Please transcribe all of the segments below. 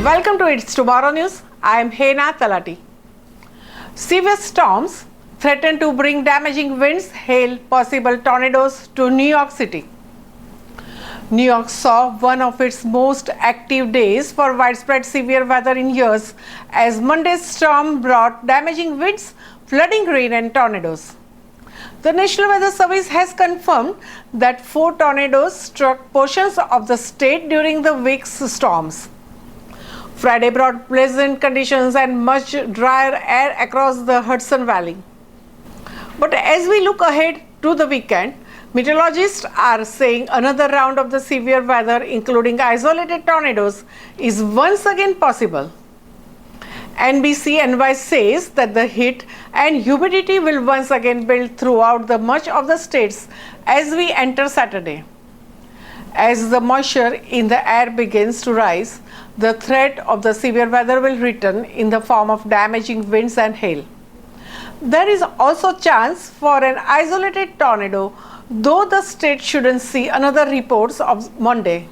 Welcome to It's Tomorrow News. I am Hena Talati. Severe storms threaten to bring damaging winds, hail, possible tornadoes to New York City. New York saw one of its most active days for widespread severe weather in years as Monday's storm brought damaging winds, flooding rain and tornadoes. The National Weather Service has confirmed that 4 tornadoes struck portions of the state during the week's storms. Friday brought pleasant conditions and much drier air across the Hudson Valley. But as we look ahead to the weekend, meteorologists are saying another round of the severe weather, including isolated tornadoes, is once again possible. NBC says that the heat and humidity will once again build throughout the much of the states as we enter Saturday. As the moisture in the air begins to rise, the threat of the severe weather will return in the form of damaging winds and hail. There is also chance for an isolated tornado, though the state shouldn't see another reports of Monday.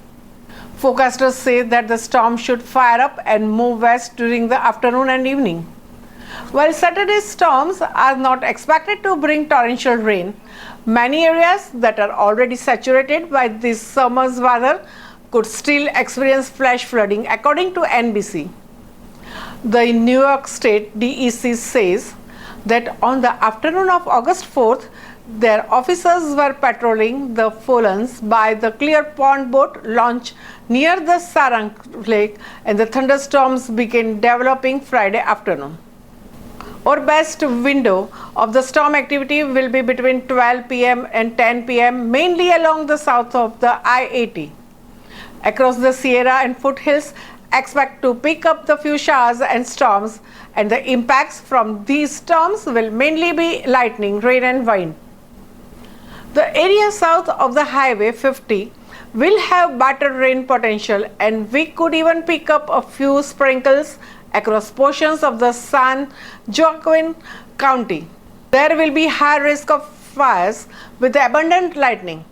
Forecasters say that the storm should fire up and move west during the afternoon and evening. While Saturday's storms are not expected to bring torrential rain, many areas that are already saturated by this summer's weather could still experience flash flooding, according to NBC. The New York State DEC says that on the afternoon of August 4th, their officers were patrolling the Follens by the Clear Pond boat launch near the Sarang Lake, and the thunderstorms began developing Friday afternoon. Our best window of the storm activity will be between 12 p.m. and 10 p.m., mainly along the south of the I-80. Across the Sierra and foothills, expect to pick up the few showers and storms, and the impacts from these storms will mainly be lightning, rain and wind. The area south of the Highway 50 will have better rain potential, and we could even pick up a few sprinkles across portions of the San Joaquin County. There will be high risk of fires with abundant lightning.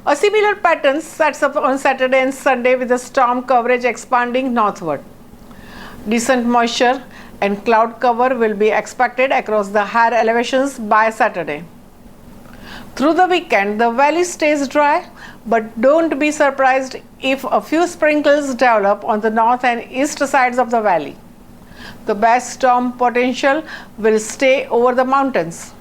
A similar pattern sets up on Saturday and Sunday, with the storm coverage expanding northward. Decent moisture and cloud cover will be expected across the higher elevations by Saturday. Through the weekend, the valley stays dry, but don't be surprised if a few sprinkles develop on the north and east sides of the valley. The best storm potential will stay over the mountains.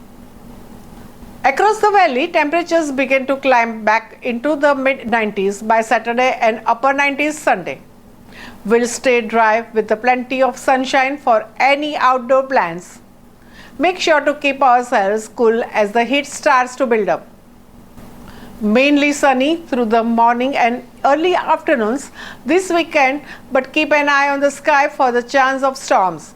Across the valley, temperatures begin to climb back into the mid-90s by Saturday and upper 90s Sunday. We'll stay dry with plenty of sunshine for any outdoor plans. Make sure to keep ourselves cool as the heat starts to build up. Mainly sunny through the morning and early afternoons this weekend, but keep an eye on the sky for the chance of storms.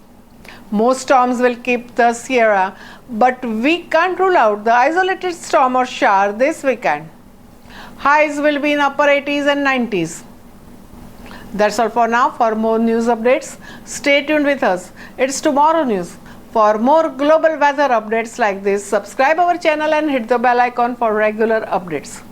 Most storms will keep the Sierra, but we can't rule out the isolated storm or shower this weekend. Highs will be in upper 80s and 90s. That's all for now. For more news updates, stay tuned with us. It's Tomorrow News. For more global weather updates like this, subscribe our channel and hit the bell icon for regular updates.